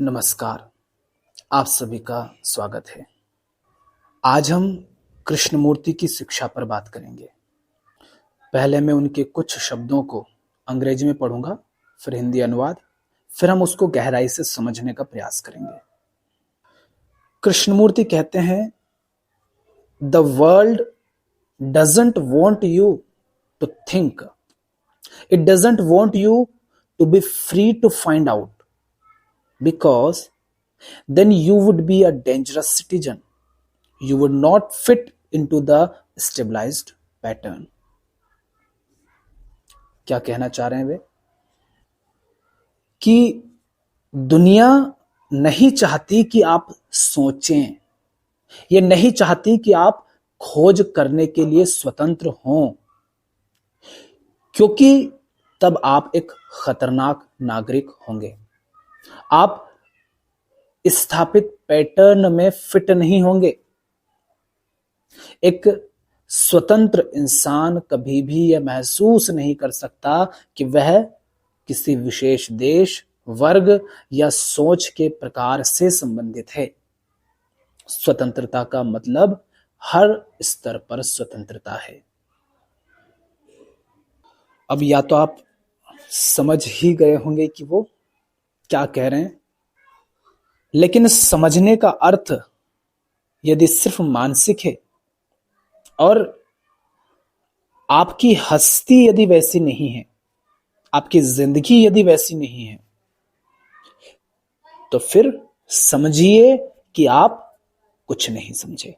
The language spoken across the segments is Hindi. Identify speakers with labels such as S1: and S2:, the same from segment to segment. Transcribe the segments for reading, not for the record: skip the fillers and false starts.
S1: नमस्कार। आप सभी का स्वागत है। आज हम कृष्णमूर्ति की शिक्षा पर बात करेंगे। पहले मैं उनके कुछ शब्दों को अंग्रेजी में पढ़ूंगा, फिर हिंदी अनुवाद, फिर हम उसको गहराई से समझने का प्रयास करेंगे। कृष्णमूर्ति कहते हैं, the world doesn't want you to think, it doesn't want you to be free to find out, because then you would be a dangerous citizen. You would not fit into the stabilized pattern. क्या कहना चाह रहे हैं वे? कि दुनिया नहीं चाहती कि आप सोचें, ये नहीं चाहती कि आप खोज करने के लिए स्वतंत्र हों, क्योंकि तब आप एक खतरनाक नागरिक होंगे। आप स्थापित पैटर्न में फिट नहीं होंगे। एक स्वतंत्र इंसान कभी भी यह महसूस नहीं कर सकता कि वह किसी विशेष देश, वर्ग या सोच के प्रकार से संबंधित है। स्वतंत्रता का मतलब हर स्तर पर स्वतंत्रता है। अब या तो आप समझ ही गए होंगे कि वो क्या कह रहे हैं, लेकिन समझने का अर्थ यदि सिर्फ मानसिक है और आपकी हस्ती यदि वैसी नहीं है, आपकी जिंदगी यदि वैसी नहीं है, तो फिर समझिए कि आप कुछ नहीं समझे।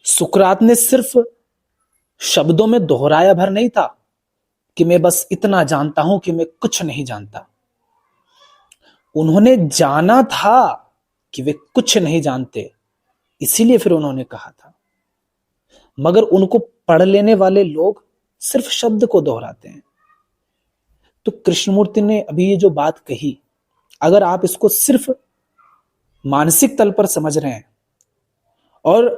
S1: सुकरात ने सिर्फ शब्दों में दोहराया भर नहीं था कि मैं बस इतना जानता हूं कि मैं कुछ नहीं जानता। उन्होंने जाना था कि वे कुछ नहीं जानते, इसीलिए फिर उन्होंने कहा था। मगर उनको पढ़ लेने वाले लोग सिर्फ शब्द को दोहराते हैं। तो कृष्णमूर्ति ने अभी ये जो बात कही, अगर आप इसको सिर्फ मानसिक तल पर समझ रहे हैं और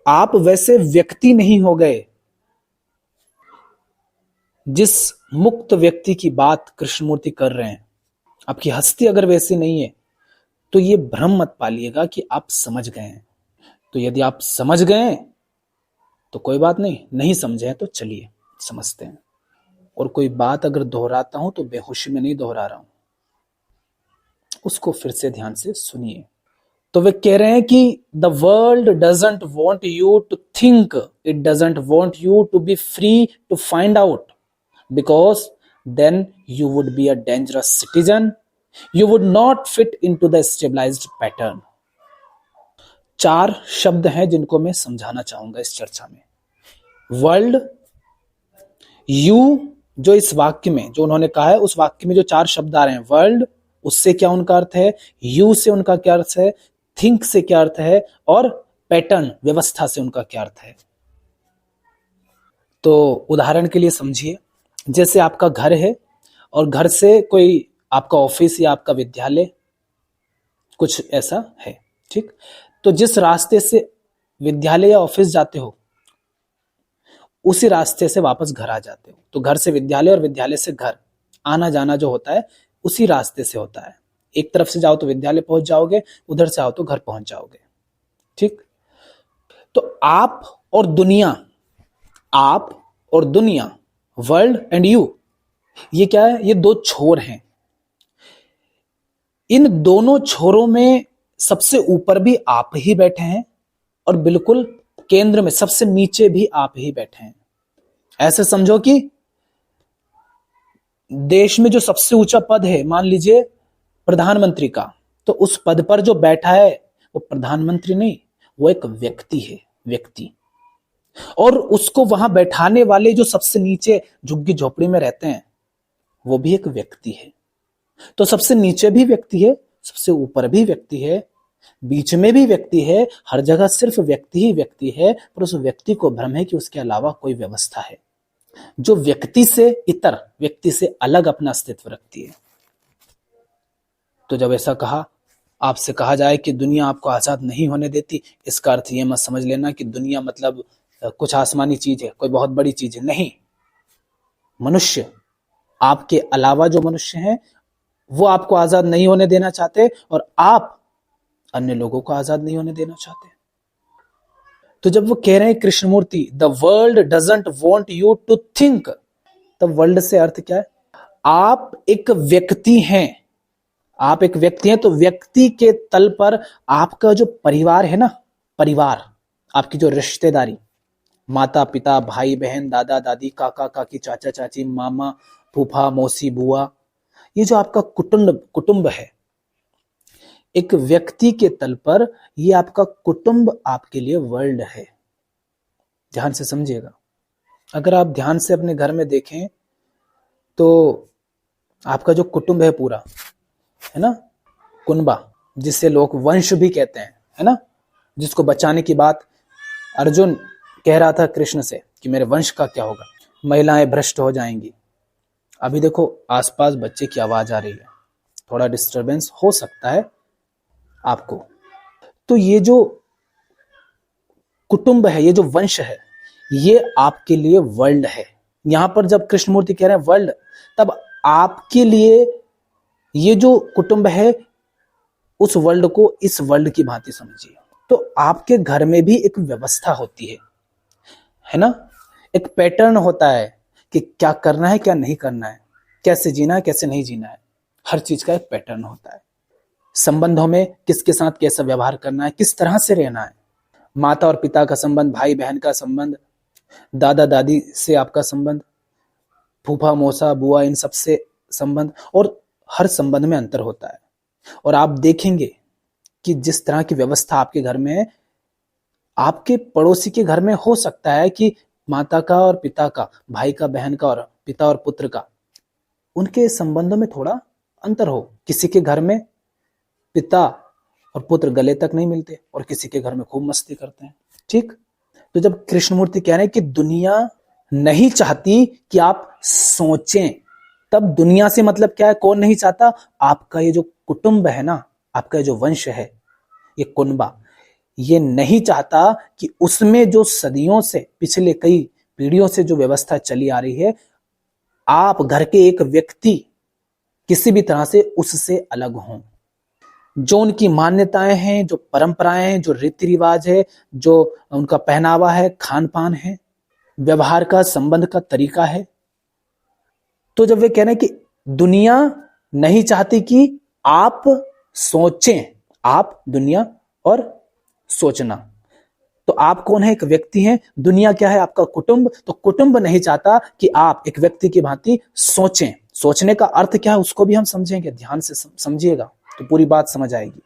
S1: आप वैसे व्यक्ति नहीं हो गए जिस मुक्त व्यक्ति की बात कृष्णमूर्ति कर रहे हैं, आपकी हस्ती अगर वैसी नहीं है, तो ये भ्रम मत पालिएगा कि आप समझ गए हैं। तो यदि आप समझ गए तो कोई बात नहीं, नहीं समझे तो चलिए समझते हैं। और कोई बात अगर दोहराता हूं तो बेहोशी में नहीं दोहरा रहा हूं, उसको फिर से ध्यान से सुनिए। तो वे कह रहे हैं कि the world doesn't want you to think, it doesn't want you to be free to find out, because then you would be a dangerous citizen, you would not fit into the stabilized pattern। 4 शब्द हैं जिनको मैं समझाना चाहूंगा इस चर्चा में। वर्ल्ड, यू, जो इस वाक्य में जो उन्होंने कहा है, उस वाक्य में जो 4 शब्द आ रहे हैं, वर्ल्ड, उससे क्या उनका अर्थ है, यू से उनका क्या अर्थ है, थिंक से क्या अर्थ है, और पैटर्न, व्यवस्था से उनका क्या अर्थ है। तो उदाहरण के लिए समझिए, जैसे आपका घर है और घर से कोई आपका ऑफिस या आपका विद्यालय कुछ ऐसा है, ठीक। तो जिस रास्ते से विद्यालय या ऑफिस जाते हो, उसी रास्ते से वापस घर आ जाते हो। तो घर से विद्यालय और विद्यालय से घर आना जाना जो होता है, उसी रास्ते से होता है। एक तरफ से जाओ तो विद्यालय पहुंच जाओगे, उधर से आओ तो घर पहुंच जाओगे, ठीक। तो आप और दुनिया, वर्ल्ड एंड यू, ये क्या है, ये 2 छोर हैं। इन दोनों छोरों में सबसे ऊपर भी आप ही बैठे हैं और बिल्कुल केंद्र में सबसे नीचे भी आप ही बैठे हैं। ऐसे समझो कि देश में जो सबसे ऊंचा पद है, मान लीजिए प्रधानमंत्री का, तो उस पद पर जो बैठा है वो प्रधानमंत्री नहीं, वो एक व्यक्ति है, व्यक्ति। और उसको वहां बैठाने वाले जो सबसे नीचे झुग्गी झोपड़ी में रहते हैं, वो भी एक व्यक्ति है। तो सबसे नीचे भी व्यक्ति है, सबसे ऊपर भी व्यक्ति है, बीच में भी व्यक्ति है, हर जगह सिर्फ व्यक्ति ही व्यक्ति है। पर उस व्यक्ति को भ्रम है कि उसके अलावा कोई व्यवस्था है जो व्यक्ति से इतर, व्यक्ति से अलग अपना अस्तित्व रखती है। तो जब ऐसा आपसे कहा जाए कि दुनिया आपको आजाद नहीं होने देती, इसका अर्थ यह मत समझ लेना कि दुनिया मतलब कुछ आसमानी चीज है, कोई बहुत बड़ी चीज है। नहीं, मनुष्य, आपके अलावा जो मनुष्य हैं, वो आपको आजाद नहीं होने देना चाहते और आप अन्य लोगों को आजाद नहीं होने देना चाहते। तो जब वो कह रहे हैं Krishnamurti, the world doesn't want you to think, तब वर्ल्ड से अर्थ क्या है? आप एक व्यक्ति हैं, आप एक व्यक्ति हैं, तो व्यक्ति के तल पर आपका जो परिवार है ना, परिवार, आपकी जो रिश्तेदारी, माता पिता, भाई बहन, दादा दादी, काका काकी, चाचा चाची, मामा फूफा मौसी बुआ, ये जो आपका कुटुंब है, एक व्यक्ति के तल पर ये आपका कुटुंब आपके लिए वर्ल्ड है। ध्यान से समझिएगा। अगर आप ध्यान से अपने घर में देखें तो आपका जो कुटुंब है पूरा, है ना, कुनबा, जिसे लोग वंश भी कहते हैं, है ना, जिसको बचाने की बात अर्जुन कह रहा था कृष्ण से कि मेरे वंश का क्या होगा, महिलाएं भ्रष्ट हो जाएंगी। अभी देखो आसपास बच्चे की आवाज आ रही है, थोड़ा डिस्टरबेंस हो सकता है आपको। तो ये जो कुटुंब है, ये जो वंश है, ये आपके लिए वर्ल्ड है। यहां पर जब कृष्णमूर्ति कह रहे हैं वर्ल्ड, तब आपके लिए ये जो कुटुंब है, उस वर्ल्ड को इस वर्ल्ड की भांति समझिए। तो आपके घर में भी एक व्यवस्था होती है ना, एक पैटर्न होता है कि क्या करना है क्या नहीं करना है, कैसे जीना है कैसे नहीं जीना है, हर चीज का एक पैटर्न होता है। संबंधों में किसके साथ कैसा व्यवहार करना है, किस तरह से रहना है, माता और पिता का संबंध, भाई बहन का संबंध, दादा दादी से आपका संबंध, फूफा मौसा बुआ, इन सब से संबंध, और हर संबंध में अंतर होता है। और आप देखेंगे कि जिस तरह की व्यवस्था आपके घर में है, आपके पड़ोसी के घर में हो सकता है कि माता का और पिता का, भाई का बहन का और पिता और पुत्र का, उनके संबंधों में थोड़ा अंतर हो। किसी के घर में पिता और पुत्र गले तक नहीं मिलते और किसी के घर में खूब मस्ती करते हैं। ठीक, तो जब कृष्णमूर्ति कह रहे हैं कि दुनिया नहीं चाहती कि आप सोचें, तब दुनिया से मतलब क्या है, कौन नहीं चाहता? आपका ये जो कुटुंब है ना, आपका जो वंश है, ये कुनबा, ये नहीं चाहता कि उसमें जो सदियों से, पिछले कई पीढ़ियों से जो व्यवस्था चली आ रही है, आप घर के एक व्यक्ति किसी भी तरह से उससे अलग हों। जो उनकी मान्यताएं हैं, जो परंपराएं हैं, जो रीति रिवाज है, जो उनका पहनावा है, खान पान है, व्यवहार का, संबंध का तरीका है। तो जब वे कह रहे हैं कि दुनिया नहीं चाहती कि आप सोचें, आप, दुनिया और सोचना, तो आप कौन है? एक व्यक्ति हैं। दुनिया क्या है? आपका कुटुंब। तो कुटुंब नहीं चाहता कि आप एक व्यक्ति की भांति सोचें। सोचने का अर्थ क्या है उसको भी हम समझेंगे, ध्यान से समझिएगा तो पूरी बात समझ आएगी।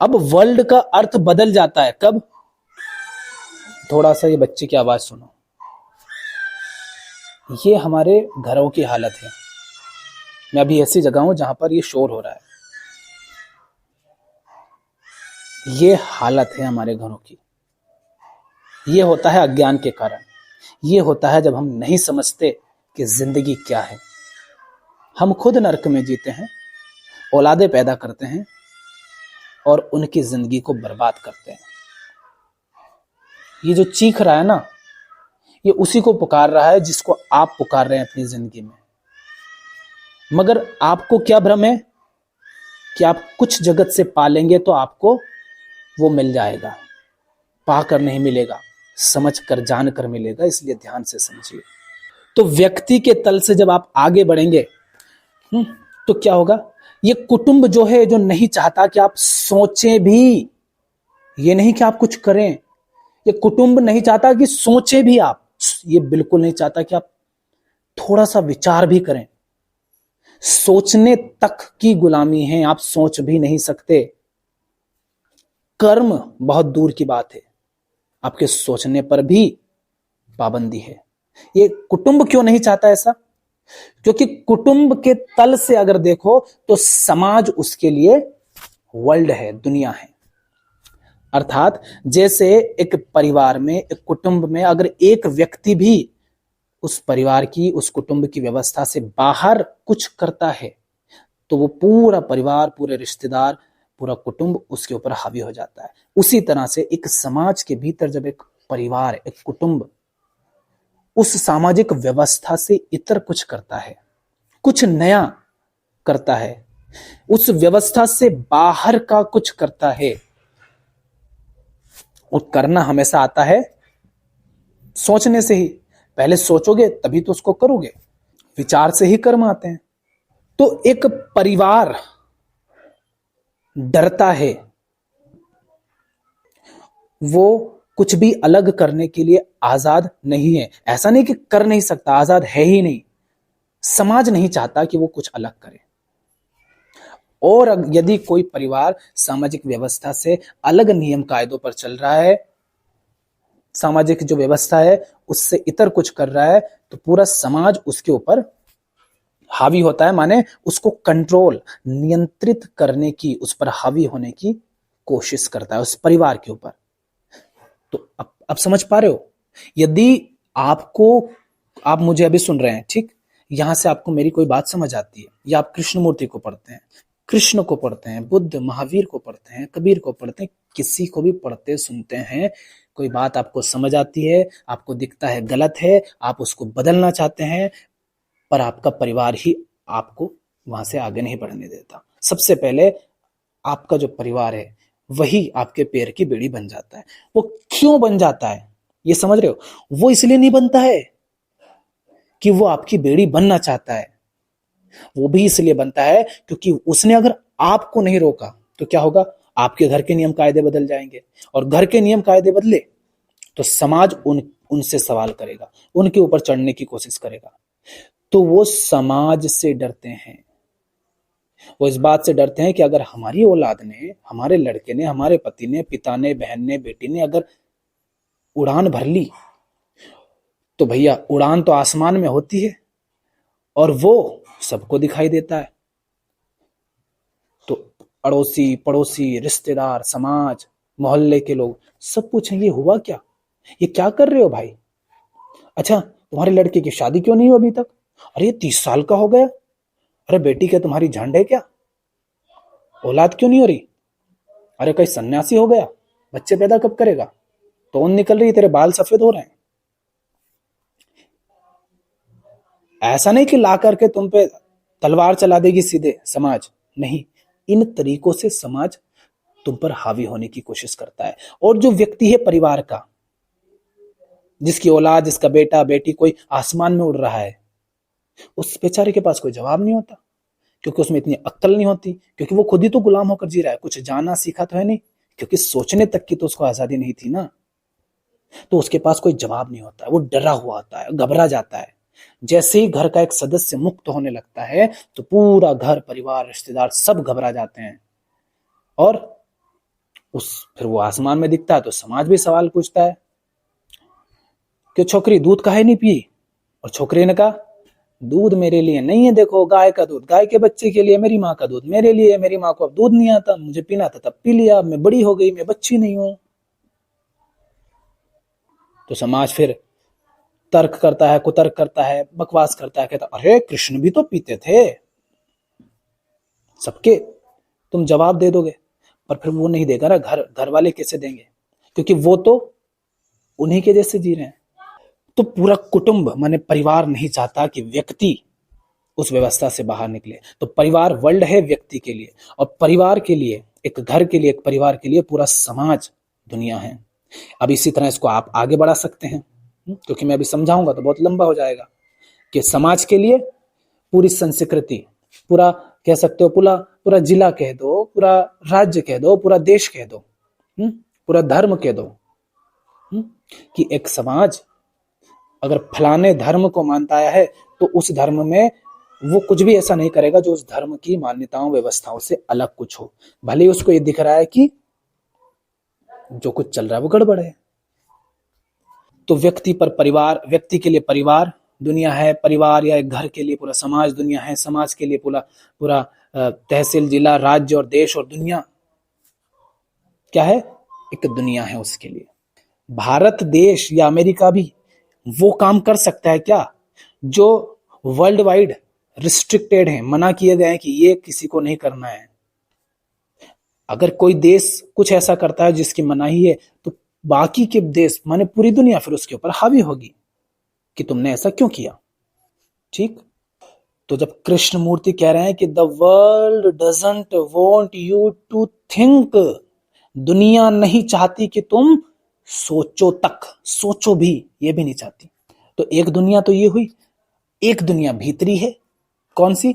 S1: अब वर्ल्ड का अर्थ बदल जाता है कब? थोड़ा सा ये बच्चे की आवाज सुनो। ये हमारे घरों की हालत है। मैं अभी ऐसी जगह हूं जहां पर ये शोर हो रहा है। ये हालत है हमारे घरों की। ये होता है अज्ञान के कारण। ये होता है जब हम नहीं समझते कि जिंदगी क्या है। हम खुद नरक में जीते हैं, औलादे पैदा करते हैं और उनकी जिंदगी को बर्बाद करते हैं। ये जो चीख रहा है ना, ये उसी को पुकार रहा है जिसको आप पुकार रहे हैं अपनी जिंदगी में। मगर आपको क्या भ्रम है कि आप कुछ जगत से पालेंगे तो आपको वो मिल जाएगा। पाकर नहीं मिलेगा, समझ कर जान कर मिलेगा। इसलिए ध्यान से समझिए। तो व्यक्ति के तल से जब आप आगे बढ़ेंगे तो क्या होगा? ये कुटुंब जो है, जो नहीं चाहता कि आप सोचें भी, ये नहीं कि आप कुछ करें, ये कुटुंब नहीं चाहता कि सोचें भी आप, ये बिल्कुल नहीं चाहता कि आप थोड़ा सा विचार भी करें। सोचने तक की गुलामी है, आप सोच भी नहीं सकते। कर्म बहुत दूर की बात है, आपके सोचने पर भी पाबंदी है। ये कुटुंब क्यों नहीं चाहता ऐसा? क्योंकि कुटुंब के तल से अगर देखो तो समाज उसके लिए वर्ल्ड है, दुनिया है। अर्थात जैसे एक परिवार में, एक कुटुंब में अगर एक व्यक्ति भी उस परिवार की, उस कुटुंब की व्यवस्था से बाहर कुछ करता है तो वो पूरा परिवार, पूरे रिश्तेदार, पूरा कुटुंब उसके ऊपर हावी हो जाता है। उसी तरह से एक समाज के भीतर जब एक परिवार, एक कुटुंब उस सामाजिक व्यवस्था से इतर कुछ करता है, कुछ नया करता है, उस व्यवस्था से बाहर का कुछ करता है। और करना हमेशा आता है सोचने से ही। पहले सोचोगे तभी तो उसको करोगे। विचार से ही कर्म आते हैं। तो एक परिवार डरता है, वो कुछ भी अलग करने के लिए आजाद नहीं है। ऐसा नहीं कि कर नहीं सकता, आजाद है ही नहीं। समाज नहीं चाहता कि वो कुछ अलग करे। और यदि कोई परिवार सामाजिक व्यवस्था से अलग नियम कायदों पर चल रहा है, सामाजिक जो व्यवस्था है उससे इतर कुछ कर रहा है, तो पूरा समाज उसके ऊपर हावी होता है। माने उसको कंट्रोल, नियंत्रित करने की, उस पर हावी होने की कोशिश करता है, उस परिवार के ऊपर। तो अब समझ पा रहे हो? यदि आप मुझे अभी सुन रहे हैं, ठीक, यहां से आपको मेरी कोई बात समझ आती है, या आप कृष्णमूर्ति को पढ़ते हैं, कृष्ण को पढ़ते हैं, बुद्ध महावीर को पढ़ते हैं, कबीर को पढ़ते हैं, किसी को भी पढ़ते सुनते हैं, कोई बात आपको समझ आती है, आपको दिखता है गलत है, आप उसको बदलना चाहते हैं, पर आपका परिवार ही आपको वहां से आगे नहीं बढ़ने देता। सबसे पहले आपका जो परिवार है वही आपके पैर की बेड़ी बन जाता है। वो क्यों बन जाता है ये समझ रहे हो? वो इसलिए नहीं बनता है कि वो आपकी बेड़ी बनना चाहता है, वो भी इसलिए बनता है क्योंकि उसने अगर आपको नहीं रोका तो क्या होगा? आपके घर के नियम कायदे बदल जाएंगे, और घर के नियम कायदे बदले तो समाज उनसे सवाल करेगा, उनके ऊपर चढ़ने की कोशिश करेगा। तो वो समाज से डरते हैं। वो इस बात से डरते हैं कि अगर हमारी औलाद ने, हमारे लड़के ने, हमारे पति ने, पिता ने, बहन ने, बेटी ने अगर उड़ान भर ली, तो भैया उड़ान तो आसमान में होती है और वो सबको दिखाई देता है। तो अड़ोसी, पड़ोसी, रिश्तेदार, समाज, मोहल्ले के लोग सब पूछेंगे हुआ क्या, ये क्या कर रहे हो भाई? अच्छा, तुम्हारे लड़के की शादी क्यों नहीं हुई अभी तक? अरे ये 30 साल का हो गया। अरे बेटी क्या तुम्हारी झंड है क्या? औलाद क्यों नहीं हो रही? अरे कहीं सन्यासी हो गया? बच्चे पैदा कब करेगा? टोन निकल रही, तेरे बाल सफेद हो रहे हैं। ऐसा नहीं कि ला करके तुम पे तलवार चला देगी सीधे समाज, नहीं, इन तरीकों से समाज तुम पर हावी होने की कोशिश करता है। और जो व्यक्ति है परिवार का, जिसकी औलाद, जिसका बेटा बेटी कोई आसमान में उड़ रहा है, उस बेचारे के पास कोई जवाब नहीं होता, क्योंकि उसमें इतनी अक्ल नहीं होती, क्योंकि वो खुद ही तो गुलाम होकर जी रहा है, कुछ जाना सीखा तो है नहीं, क्योंकि सोचने तक की तो उसको आजादी नहीं थी ना। तो उसके पास कोई जवाब नहीं होता है, वो डरा हुआ होता है, घबरा जाता है। जैसे ही घर का एक सदस्य मुक्त होने लगता है तो पूरा घर, परिवार, रिश्तेदार सब घबरा जाते हैं। और फिर वो आसमान में दिखता है तो समाज भी सवाल पूछता है कि छोकरी दूध काहे नहीं पी? और छोकरी ने कहा दूध मेरे लिए नहीं है, देखो गाय का दूध गाय के बच्चे के लिए, मेरी माँ का दूध मेरे लिए, मेरी माँ को अब दूध नहीं आता, मुझे पीना था तब पी लिया, अब मैं बड़ी हो गई, मैं बच्ची नहीं हूं। तो समाज फिर तर्क करता है, कुतर्क करता है, बकवास करता है, कहता अरे कृष्ण भी तो पीते थे। सबके तुम जवाब दे दोगे, पर फिर वो नहीं देगा ना, घर वाले कैसे देंगे? क्योंकि वो तो उन्हीं के जैसे जी रहे हैं। तो पूरा कुटुंब माने परिवार नहीं चाहता कि व्यक्ति उस व्यवस्था से बाहर निकले। तो परिवार वर्ल्ड है व्यक्ति के लिए, और परिवार के लिए, एक घर के लिए, एक परिवार के लिए पूरा समाज दुनिया है। अब इसी तरह इसको आप आगे बढ़ा सकते हैं, क्योंकि मैं अभी समझाऊंगा तो बहुत लंबा हो जाएगा। कि समाज के लिए पूरी संस्कृति, पूरा कह सकते हो, पूरा जिला कह दो, पूरा राज्य कह दो, पूरा देश कह दो, पूरा धर्म कह दो, कि एक समाज अगर फलाने धर्म को मानता है तो उस धर्म में वो कुछ भी ऐसा नहीं करेगा जो उस धर्म की मान्यताओं, व्यवस्थाओं से अलग कुछ हो। भले ही उसको ये दिख रहा है कि जो कुछ चल रहा है वो गड़बड़ है। तो व्यक्ति पर परिवार, व्यक्ति के लिए परिवार दुनिया है, परिवार या एक घर के लिए पूरा समाज दुनिया है, समाज के लिए पूरा तहसील, जिला, राज्य और देश और दुनिया क्या है? एक दुनिया है उसके लिए। भारत देश या अमेरिका भी वो काम कर सकता है क्या जो वर्ल्ड वाइड रिस्ट्रिक्टेड है, मना किए गए हैं कि ये किसी को नहीं करना है। अगर कोई देश कुछ ऐसा करता है जिसकी मनाही है, तो बाकी के देश माने पूरी दुनिया फिर उसके ऊपर हावी होगी कि तुमने ऐसा क्यों किया। ठीक, तो जब कृष्ण मूर्ति कह रहे हैं कि the world doesn't want you to think, दुनिया नहीं चाहती कि तुम सोचो तक, सोचो भी, ये भी नहीं चाहती। तो एक दुनिया तो ये हुई, एक दुनिया भीतरी है, कौन सी?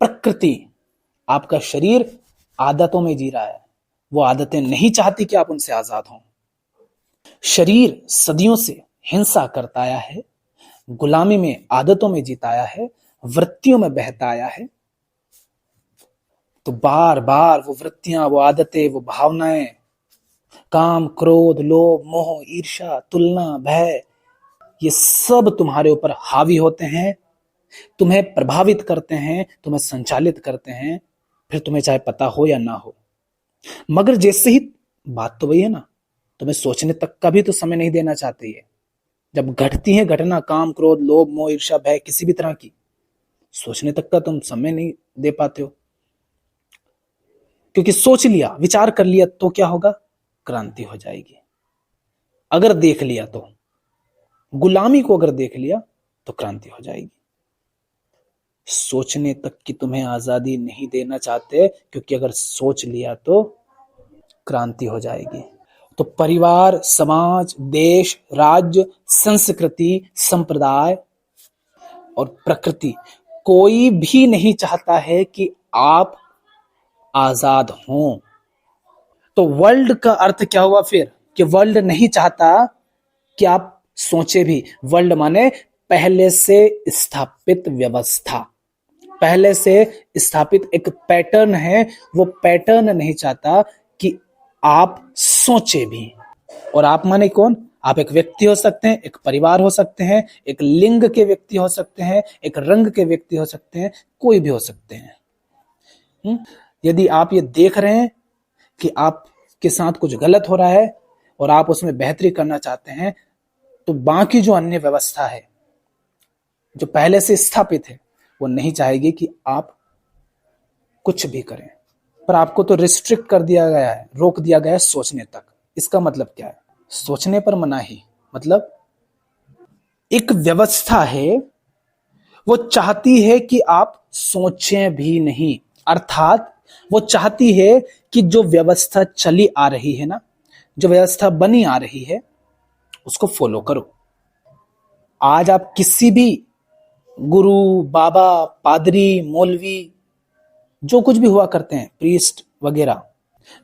S1: प्रकृति। आपका शरीर आदतों में जी रहा है, वो आदतें नहीं चाहती कि आप उनसे आजाद हों। शरीर सदियों से हिंसा करता आया है, गुलामी में, आदतों में जीता आया है, वृत्तियों में बहता आया है। तो बार बार वो वृत्तियां, वो आदतें, वो भावनाएं, काम, क्रोध, लोभ, मोह, ईर्ष्या, तुलना, भय, ये सब तुम्हारे ऊपर हावी होते हैं, तुम्हें प्रभावित करते हैं, तुम्हें संचालित करते हैं, फिर तुम्हें चाहे पता हो या ना हो। मगर जैसे ही, बात तो वही है ना, तुम्हें सोचने तक का भी तो समय नहीं देना चाहते ये। जब घटती है घटना, काम, क्रोध, लोभ, मोह, ईर्ष्या, भय, किसी भी तरह की, सोचने तक का तुम समय नहीं दे पाते हो। क्योंकि सोच लिया, विचार कर लिया तो क्या होगा? क्रांति हो जाएगी। अगर देख लिया तो, गुलामी को अगर देख लिया तो क्रांति हो जाएगी। सोचने तक की तुम्हें आजादी नहीं देना चाहते, क्योंकि अगर सोच लिया तो क्रांति हो जाएगी। तो परिवार, समाज, देश, राज्य, संस्कृति, संप्रदाय और प्रकृति, कोई भी नहीं चाहता है कि आप आजाद हों। तो वर्ल्ड का अर्थ क्या हुआ फिर? कि वर्ल्ड नहीं चाहता कि आप सोचे भी। वर्ल्ड माने पहले से स्थापित व्यवस्था, पहले से स्थापित एक पैटर्न है, वो पैटर्न नहीं चाहता कि आप सोचे भी। और आप माने कौन? आप एक व्यक्ति हो सकते हैं, एक परिवार हो सकते हैं, एक लिंग के व्यक्ति हो सकते हैं, एक रंग के व्यक्ति हो सकते हैं, कोई भी हो सकते हैं। यदि आप ये देख रहे हैं कि आपके साथ कुछ गलत हो रहा है और आप उसमें बेहतरी करना चाहते हैं, तो बाकी जो अन्य व्यवस्था है, जो पहले से स्थापित है, वो नहीं चाहेगी कि आप कुछ भी करें। पर आपको तो रिस्ट्रिक्ट कर दिया गया है, रोक दिया गया है सोचने तक। इसका मतलब क्या है? सोचने पर मनाही, मतलब एक व्यवस्था है, वो चाहती है कि आप सोचें भी नहीं। अर्थात वो चाहती है कि जो व्यवस्था चली आ रही है ना, जो व्यवस्था बनी आ रही है, उसको फॉलो करो। आज आप किसी भी गुरु, बाबा, पादरी, मौलवी, जो कुछ भी हुआ करते हैं, प्रीस्ट वगैरह,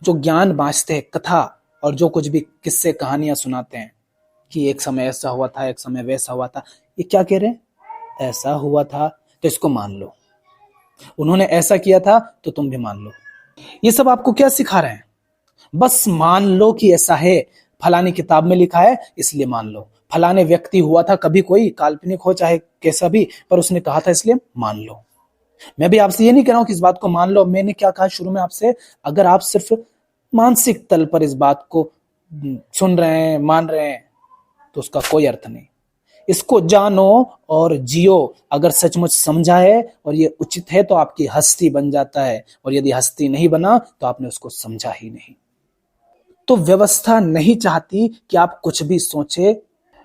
S1: जो ज्ञान बांटते हैं, कथा और जो कुछ भी किस्से कहानियां सुनाते हैं कि एक समय ऐसा हुआ था, एक समय वैसा हुआ था, ये क्या कह रहे हैं? ऐसा हुआ था तो इसको मान लो, उन्होंने ऐसा किया था तो तुम भी मान लो। ये सब आपको क्या सिखा रहे हैं? बस मान लो कि ऐसा है, फलानी किताब में लिखा है इसलिए मान लो, फलाने व्यक्ति हुआ था, कभी कोई काल्पनिक हो चाहे कैसा भी, पर उसने कहा था इसलिए मान लो। मैं भी आपसे ये नहीं कह रहा हूं कि इस बात को मान लो। मैंने क्या कहा शुरू में आपसे? अगर आप सिर्फ मानसिक तल पर इस बात को सुन रहे हैं, मान रहे हैं, तो उसका कोई अर्थ नहीं। इसको जानो और जियो। अगर सचमुच समझा है और ये उचित है तो आपकी हस्ती बन जाता है, और यदि हस्ती नहीं बना तो आपने उसको समझा ही नहीं। तो व्यवस्था नहीं चाहती कि आप कुछ भी सोचे,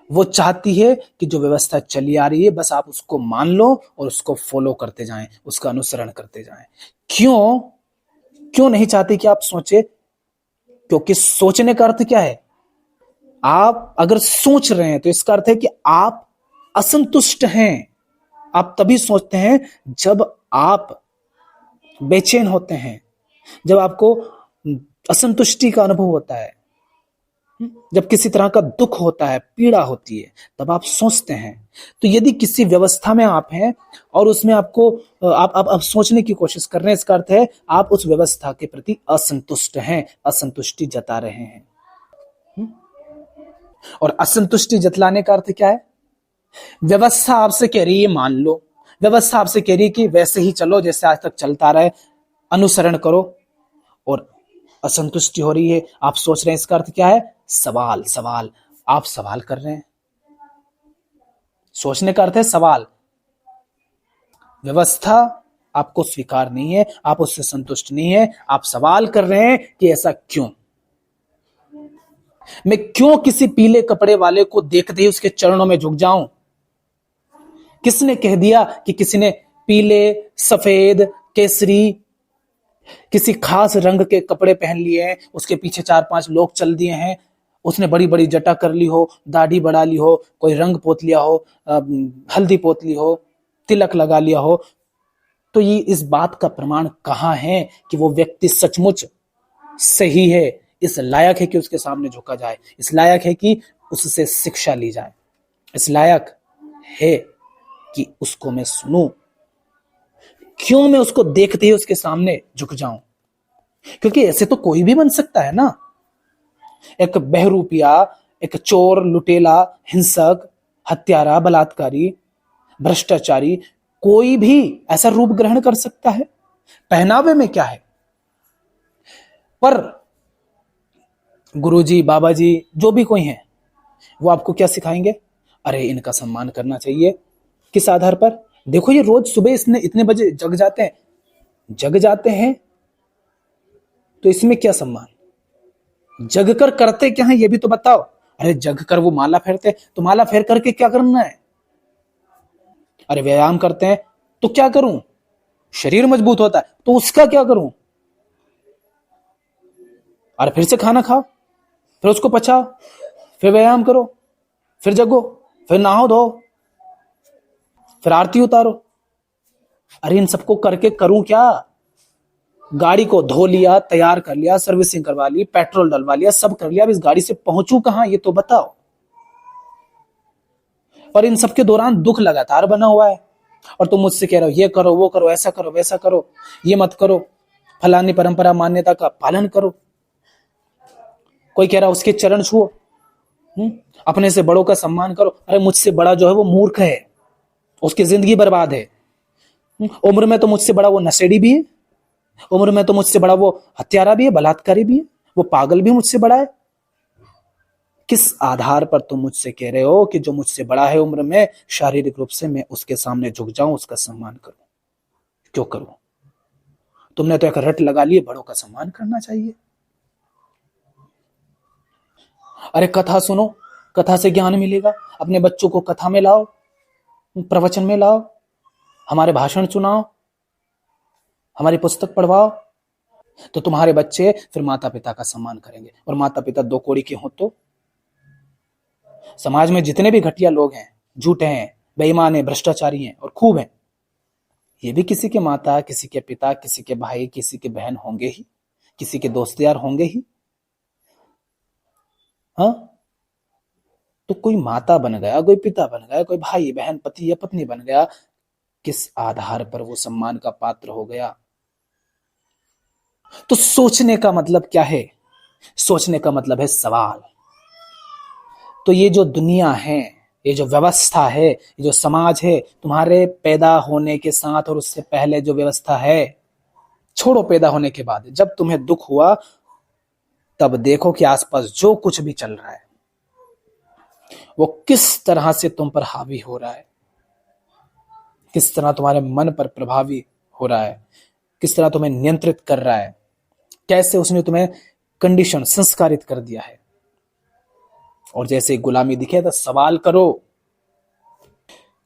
S1: वो चाहती है कि जो व्यवस्था चली आ रही है बस आप उसको मान लो और उसको फॉलो करते जाएं, उसका अनुसरण करते जाएं। क्यों नहीं चाहती कि आप सोचे? क्योंकि सोचने का अर्थ क्या है? आप अगर सोच रहे हैं तो इसका अर्थ है कि आप असंतुष्ट हैं। आप तभी सोचते हैं जब आप बेचैन होते हैं, जब आपको असंतुष्टि का अनुभव होता है, जब किसी तरह का दुख होता है, पीड़ा होती है, तब आप सोचते हैं। तो यदि किसी व्यवस्था में आप हैं और उसमें आपको आप सोचने की कोशिश कर रहे हैं, इसका अर्थ है आप उस व्यवस्था के प्रति असंतुष्ट हैं, असंतुष्टि जता रहे हैं। और असंतुष्टि जतलाने का अर्थ क्या है? व्यवस्था आपसे कह रही है मान लो, व्यवस्था आपसे कह रही है कि वैसे ही चलो जैसे आज तक चलता रहे, अनुसरण करो, और असंतुष्टि हो रही है, आप सोच रहे हैं। इसका अर्थ क्या है? सवाल। आप सवाल कर रहे हैं। सोचने का अर्थ है सवाल। व्यवस्था आपको स्वीकार नहीं है, आप उससे संतुष्ट नहीं है, आप सवाल कर रहे हैं कि ऐसा क्यों? मैं क्यों किसी पीले कपड़े वाले को देखते ही उसके चरणों में झुक जाऊं? किसने कह दिया कि किसी ने पीले, सफेद, केसरी, किसी खास रंग के कपड़े पहन लिए हैं, उसके पीछे 4-5 लोग चल दिए हैं, उसने बड़ी बड़ी जटा कर ली हो, दाढ़ी बढ़ा ली हो, कोई रंग पोत लिया हो, हल्दी पोत ली हो, तिलक लगा लिया हो, तो ये इस बात का प्रमाण कहां है कि वो व्यक्ति सचमुच सही है, इस लायक है कि उसके सामने झुका जाए, इस लायक है कि उससे शिक्षा ली जाए, इस लायक है कि उसको मैं सुनूं। क्यों मैं उसको देखते ही उसके सामने झुक जाऊं? क्योंकि ऐसे तो कोई भी बन सकता है ना। एक बहरूपिया, एक चोर, लुटेला, हिंसक, हत्यारा, बलात्कारी, भ्रष्टाचारी, कोई भी ऐसा रूप ग्रहण कर सकता है। पहनावे में क्या है? पर गुरुजी, बाबा जी, जो भी कोई है, वो आपको क्या सिखाएंगे? अरे इनका सम्मान करना चाहिए। किस आधार पर? देखो ये रोज सुबह इतने बजे जग जाते हैं, तो इसमें क्या सम्मान? जग कर करते क्या है ये भी तो बताओ। अरे जग कर वो माला फेरते, तो माला फेर करके क्या करना है? अरे व्यायाम करते हैं, तो क्या करूं? शरीर मजबूत होता है, तो उसका क्या करूं? अरे फिर से खाना खाओ, फिर उसको पचाओ, फिर व्यायाम करो, फिर जगो, फिर नहाओ धो, फिर आरती उतारो। अरे इन सबको करके करूं क्या? गाड़ी को धो लिया, तैयार कर लिया, सर्विसिंग करवा ली, पेट्रोल डलवा लिया, सब कर लिया, अब इस गाड़ी से पहुंचू कहां ये तो बताओ। पर इन सबके दौरान दुख लगातार बना हुआ है, और तुम मुझसे कह रहे हो ये करो, वो करो, ऐसा करो, वैसा करो, ये मत करो, फलानी परंपरा मान्यता का पालन करो। कोई कह रहा उसके चरण छुओ, अपने से बड़ों का सम्मान करो। अरे मुझसे बड़ा जो है वो मूर्ख है, उसकी जिंदगी बर्बाद है। उम्र में तो मुझसे बड़ा वो नशेड़ी भी है, उम्र में तो मुझसे बड़ा वो हत्यारा भी है, बलात्कारी भी है, वो पागल भी मुझसे बड़ा है। किस आधार पर तुम मुझसे कह रहे हो कि जो मुझसे बड़ा है उम्र में, शारीरिक रूप से, मैं उसके सामने झुक जाऊं, उसका सम्मान करूं? क्यों करूं? तुमने तो एक रट लगा ली, बड़ों का सम्मान करना चाहिए। अरे कथा सुनो, कथा से ज्ञान मिलेगा, अपने बच्चों को कथा में लाओ, प्रवचन में लाओ, हमारे भाषण सुनाओ, हमारी पुस्तक पढ़वाओ, तो तुम्हारे बच्चे फिर माता पिता का सम्मान करेंगे। और माता पिता दो कौड़ी के हों तो? समाज में जितने भी घटिया लोग हैं, झूठे हैं, बेईमान हैं, भ्रष्टाचारी हैं और खूब हैं, ये भी किसी के माता, किसी के पिता, किसी के भाई, किसी के बहन होंगे ही, किसी के दोस्त यार होंगे ही। हाँ, तो कोई माता बन गया, कोई पिता बन गया, कोई भाई बहन, पति या पत्नी बन गया, किस आधार पर वो सम्मान का पात्र हो गया? तो सोचने का मतलब क्या है? सोचने का मतलब है सवाल। तो ये जो दुनिया है, ये जो व्यवस्था है, ये जो समाज है, तुम्हारे पैदा होने के साथ और उससे पहले जो व्यवस्था है, छोड़ो पैदा होने के बाद, जब तुम्हें दुख हुआ तब देखो कि आसपास जो कुछ भी चल रहा है वो किस तरह से तुम पर हावी हो रहा है, किस तरह तुम्हारे मन पर प्रभावी हो रहा है, किस तरह तुम्हें नियंत्रित कर रहा है, कैसे उसने तुम्हें कंडीशन, संस्कारित कर दिया है। और जैसे गुलामी दिखे तो सवाल करो,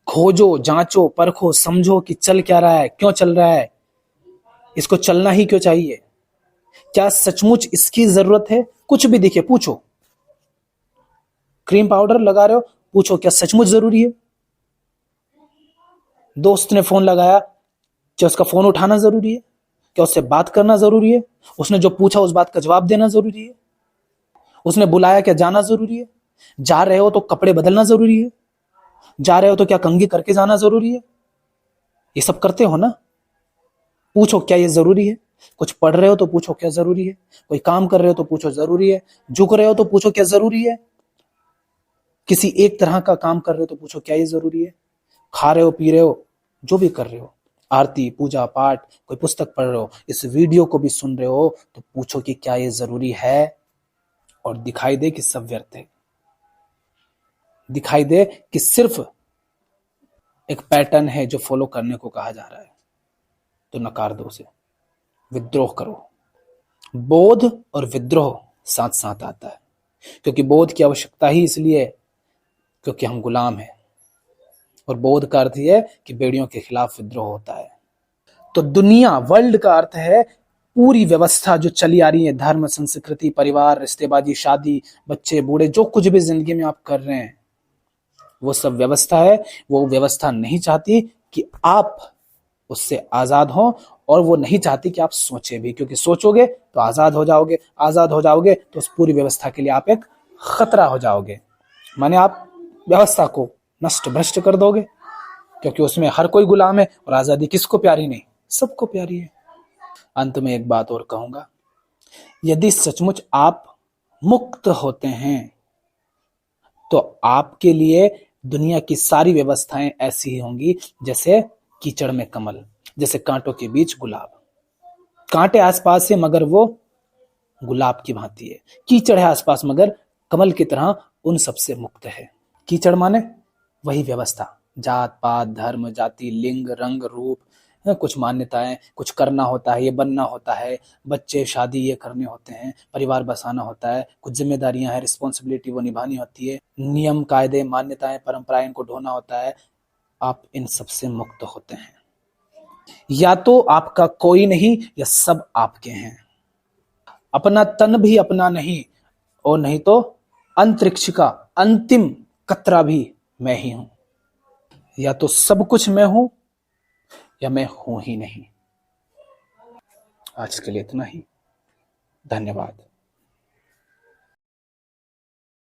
S1: खोजो, जांचो, परखो, समझो कि चल क्या रहा है, क्यों चल रहा है, इसको चलना ही क्यों चाहिए, क्या सचमुच इसकी जरूरत है? कुछ भी दिखे पूछो। क्रीम पाउडर लगा रहे हो, पूछो क्या सचमुच जरूरी है? दोस्त ने फोन लगाया, क्या उसका फोन उठाना जरूरी है? क्या उससे बात करना जरूरी है? उसने जो पूछा उस बात का जवाब देना जरूरी है? उसने बुलाया क्या जाना जरूरी है? जा रहे हो तो कपड़े बदलना जरूरी है? जा रहे हो तो क्या कंघी करके जाना जरूरी है? ये सब करते हो ना? पूछो क्या ये जरूरी है? कुछ पढ़ रहे हो तो पूछो क्या जरूरी है? कोई काम कर रहे हो तो पूछो जरूरी है? झुक रहे हो तो पूछो क्या जरूरी है? किसी एक तरह का काम कर रहे हो तो पूछो क्या ये जरूरी है? खा रहे हो, पी रहे हो, जो भी कर रहे हो, आरती, पूजा पाठ, कोई पुस्तक पढ़ रहे हो, इस वीडियो को भी सुन रहे हो, तो पूछो कि क्या ये जरूरी है? और दिखाई दे कि सब व्यर्थ है, दिखाई दे कि सिर्फ एक पैटर्न है जो फॉलो करने को कहा जा रहा है, तो नकार दो उसे, विद्रोह करो। बोध और विद्रोह साथ साथ आता है, क्योंकि बोध की आवश्यकता ही इसलिए है क्योंकि हम गुलाम हैं, और बौद्ध का अर्थ यह है कि बेड़ियों के खिलाफ विद्रोह होता है। तो दुनिया, वर्ल्ड का अर्थ है पूरी व्यवस्था जो चली आ रही है, धर्म, संस्कृति, परिवार, रिश्तेबाजी, शादी, बच्चे, बूढ़े, जो कुछ भी जिंदगी में आप कर रहे हैं वो सब व्यवस्था है। वो व्यवस्था नहीं चाहती कि आप उससे आजाद हो, और वो नहीं चाहती कि आप सोचे भी, क्योंकि सोचोगे तो आजाद हो जाओगे, आजाद हो जाओगे तो उस पूरी व्यवस्था के लिए आप एक खतरा हो जाओगे। माने आप व्यवस्था को नष्ट भ्रष्ट कर दोगे, क्योंकि उसमें हर कोई गुलाम है, और आजादी किसको प्यारी नहीं, सबको प्यारी है। अंत में एक बात और कहूंगा, यदि सचमुच आप मुक्त होते हैं तो आपके लिए दुनिया की सारी व्यवस्थाएं ऐसी ही होंगी जैसे कीचड़ में कमल, जैसे कांटों के बीच गुलाब। कांटे आसपास है मगर वो गुलाब की भांति है, कीचड़ है आसपास मगर कमल की तरह उन सबसे मुक्त है। कीचड़ माने वही व्यवस्था, जात पात, धर्म, जाति, लिंग, रंग, रूप, कुछ मान्यताएं, कुछ करना होता है, ये बनना होता है, बच्चे, शादी ये करने होते हैं, परिवार बसाना होता है, कुछ जिम्मेदारियां हैं, रिस्पॉन्सिबिलिटी वो निभानी होती है, नियम, कायदे, मान्यताएं, परंपराएं इनको ढोना होता है। आप इन सबसे मुक्त होते हैं। या तो आपका कोई नहीं या सब आपके हैं। अपना तन भी अपना नहीं, और नहीं तो अंतरिक्ष का अंतिम कतरा भी मैं ही हूं। या तो सब कुछ मैं हूं या मैं हूं ही नहीं। आज के लिए इतना ही। धन्यवाद।